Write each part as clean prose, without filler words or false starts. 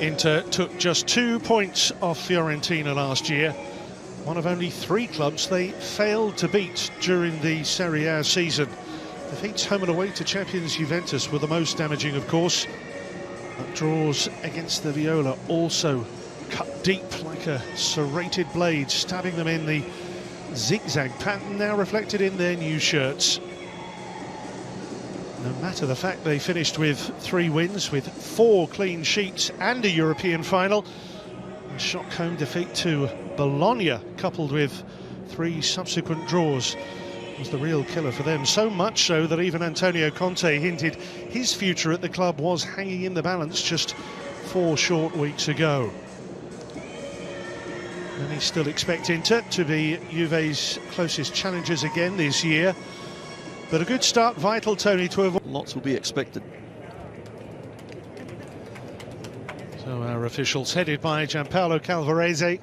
Inter took just 2 points off Fiorentina last year, one of only 3 clubs they failed to beat during the Serie A season. Defeats home and away to champions Juventus were the most damaging, of course, but draws against the Viola also cut deep like a serrated blade, stabbing them in the zigzag pattern now reflected in their new shirts. No matter the fact they finished with 3 wins, with 4 clean sheets and a European final, a shock home defeat to Bologna, coupled with 3 subsequent draws, was the real killer for them. So much so that even Antonio Conte hinted his future at the club was hanging in the balance just 4 short weeks ago. And he still expects Inter to be Juve's closest challengers again this year. But a good start, vital, Tony, to avoid. Lots will be expected. So our officials, headed by Gianpaolo Calvarese,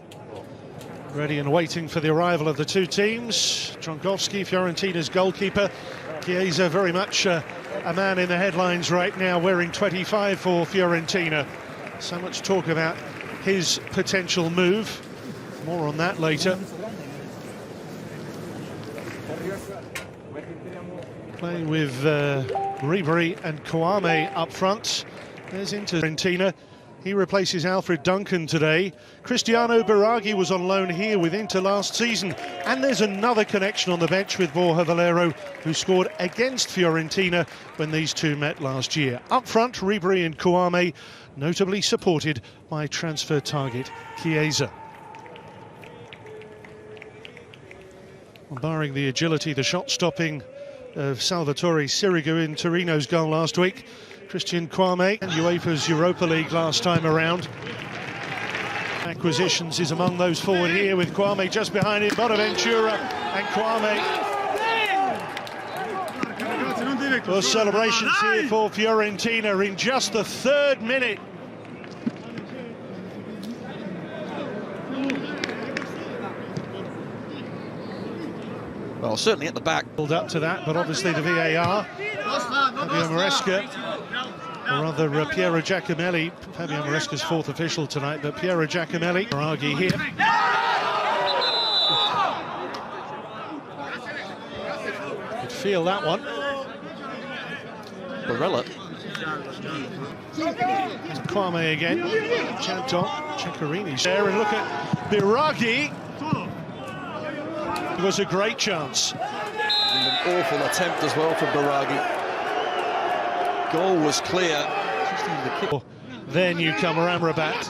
ready and waiting for the arrival of the 2 teams. Drongowski, Fiorentina's goalkeeper. Chiesa, very much a man in the headlines right now, wearing 25 for Fiorentina. So much talk about his potential move. More on that later. Playing with Ribery and Kouame up front. There's Inter Fiorentina. He replaces Alfred Duncan today. Cristiano Biraghi was on loan here with Inter last season. And there's another connection on the bench with Borja Valero, who scored against Fiorentina when these two met last year. Up front, Ribery and Kouame, notably supported by transfer target Chiesa. Barring the agility, the shot-stopping of Salvatore Sirigu in Torino's goal last week, Christian Kouame and UEFA's Europa League last time around. Acquisitions is among those forward here, with Kouame just behind him, Bonaventura and Kouame. For celebrations here for Fiorentina in just the 3rd minute. Well, certainly at the back. Pulled up to that, but obviously the VAR. Fabio Maresca, or rather Piero Giacomelli. Fabio Maresca's 4th official tonight, but Piero Giacomelli. Biraghi here. Could feel that one. Barella. Kouame again. Chanton, Ceccarini's there, and look at Biraghi. It was a great chance. And an awful attempt as well from Biraghi. Goal was clear. Their newcomer Amrabat.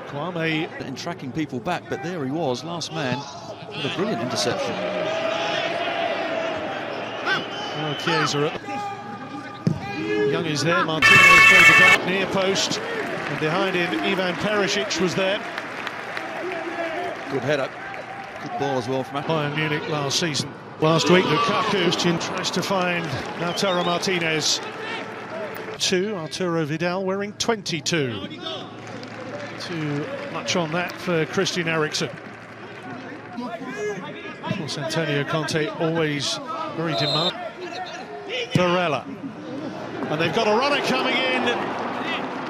Kouame In tracking people back, but there he was, last man. What a brilliant interception. Oh, Chiesa up. Young is there. Martinez goes to dark near post, and behind him Ivan Perisic was there. Good header. Good ball as well from Bayern Munich last season. Last week, Lukaku tries to find Lautaro Martinez. 2, Arturo Vidal wearing 22. Too much on that for Christian Eriksen. Of course, Antonio Conte always very demanding. Barella. And they've got a runner coming in.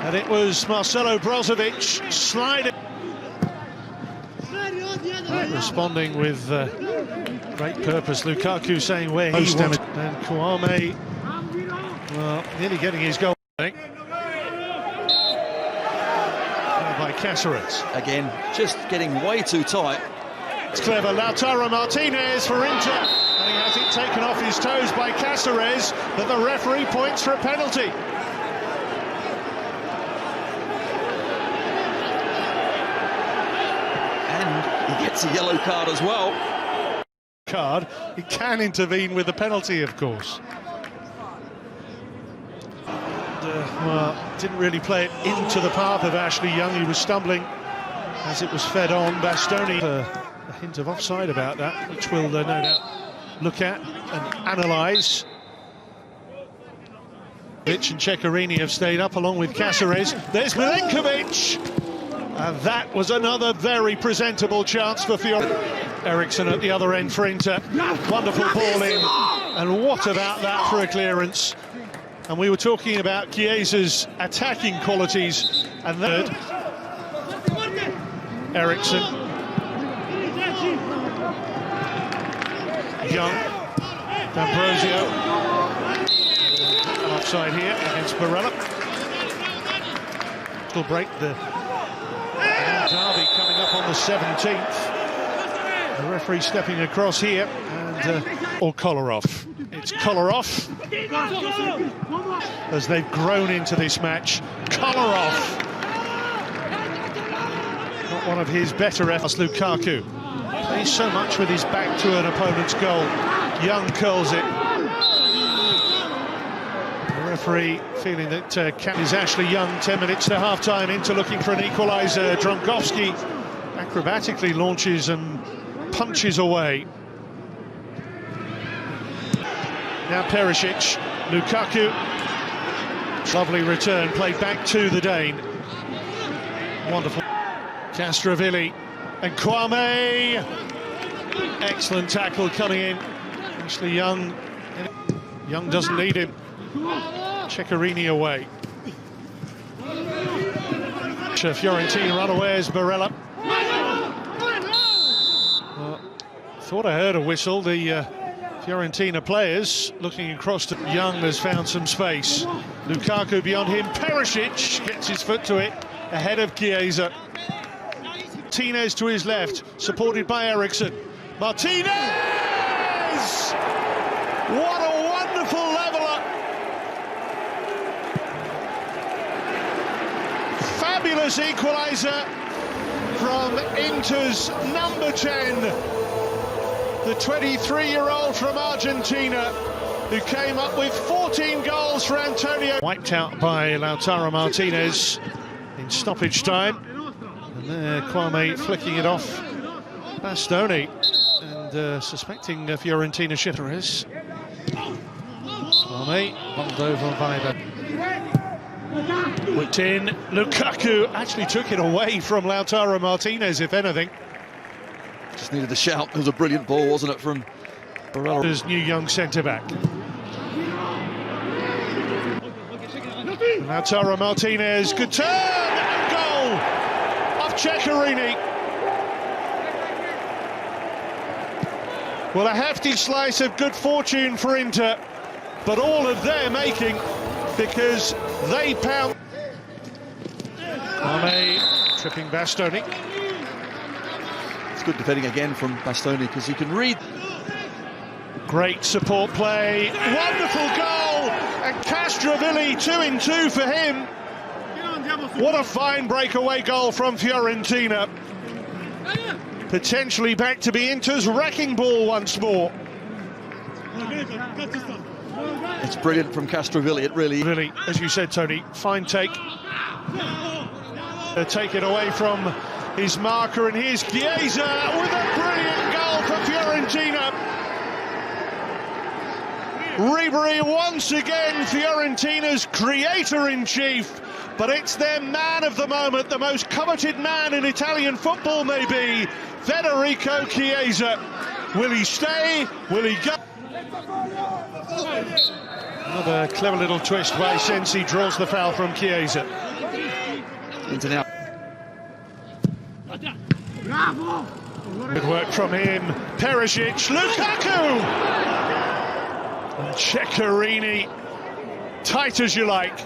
And it was Marcelo Brozovic sliding. Responding with great purpose. Lukaku saying where he's damaged. And Kouame, well, nearly getting his goal, I think. By Cáceres. Again, just getting way too tight. It's clever. Lautaro Martinez for Inter. And he has it taken off his toes by Cáceres, but the referee points for a penalty. He gets a yellow card as well. He can intervene with the penalty, of course. Well, didn't really play it into the path of Ashley Young. He was stumbling as it was fed on. Bastoni, a hint of offside about that, which we'll no doubt look at and analyse. Vic and Ceccarini have stayed up along with Cáceres. There's Milenkovic! And that was another very presentable chance for Fiorentina. Eriksen at the other end for Inter. Wonderful ball in. And what about that for a clearance? And we were talking about Chiesa's attacking qualities. And third, Eriksson. Young, D'Ambrosio. Offside here against Barella. Will break the derby coming up on the 17th. The referee stepping across here, and or Kolarov. It's Kolarov as they've grown into this match. Kolarov, not one of his better efforts. Lukaku plays so much with his back to an opponent's goal. Young curls it. The referee feeling that Cap is Ashley Young. 10 minutes to half-time, into looking for an equaliser. Drunkovski acrobatically launches and punches away. Now Perisic, Lukaku. Lovely return, played back to the Dane. Wonderful. Castrovilli and Kwame. Excellent tackle coming in. Ashley Young. Young doesn't need him. Ceccherini away. Fiorentina unawares, Barella. Well, thought I heard a whistle. The Fiorentina players looking across to Young has found some space. Lukaku beyond him. Perisic gets his foot to it ahead of Chiesa. Martinez to his left, supported by Eriksson. Martinez! What a wonderful leveller! Fabulous equaliser from Inter's number 10. The 23-year-old from Argentina, who came up with 14 goals for Antonio. Wiped out by Lautaro Martinez in stoppage time. And there, Kwame flicking it off Bastoni. And suspecting Fiorentina shifterers. Kwame, bombed over by the... Whipped in. Lukaku actually took it away from Lautaro Martinez, if anything. Just needed a shout. It was a brilliant ball, wasn't it, from Barella? His new young centre-back. Lautaro Martinez, good turn and goal of Ceccherini. Well, a hefty slice of good fortune for Inter, but all of their making, because they pound. Kwame tripping Bastoni. Good defending again from Bastoni, because you can read. Great support play, wonderful goal, and Castrovilli 2-2 for him. What a fine breakaway goal from Fiorentina. Potentially back to be Inter's wrecking ball once more. It's brilliant from Castrovilli, it really, as you said, Tony, fine take. Take it away from his marker, and here's Chiesa with a brilliant goal for Fiorentina. Ribery once again Fiorentina's creator-in-chief, but it's their man of the moment, the most coveted man in Italian football maybe, Federico Chiesa. Will he stay? Will he go? Another clever little twist by Sensi, draws the foul from Chiesa. Into now. Good work from him. Perisic, Lukaku! And Ceccherini, tight as you like.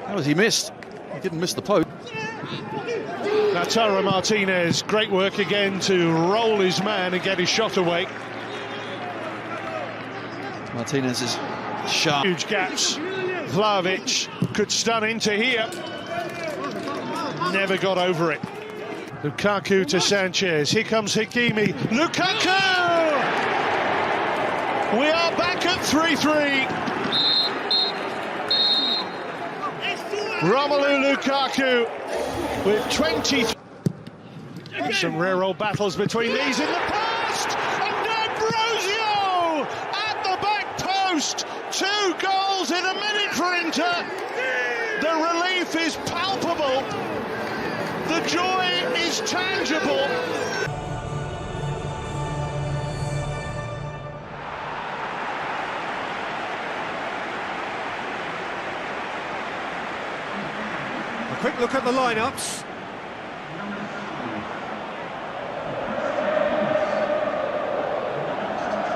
How was he missed? He didn't miss the post. Lautaro Martinez, great work again to roll his man and get his shot away. Martinez is sharp. Huge gaps. Vlahovic could stun into here. Never got over it. Lukaku to Sanchez. Here comes Hakimi. Lukaku! We are back at 3-3. Romelu Lukaku with 23. Some rare old battles between these in the past. And D'Ambrosio at the back post. 2 goals in a minute for Inter. The relief is palpable. The joy is tangible. quick look at the lineups.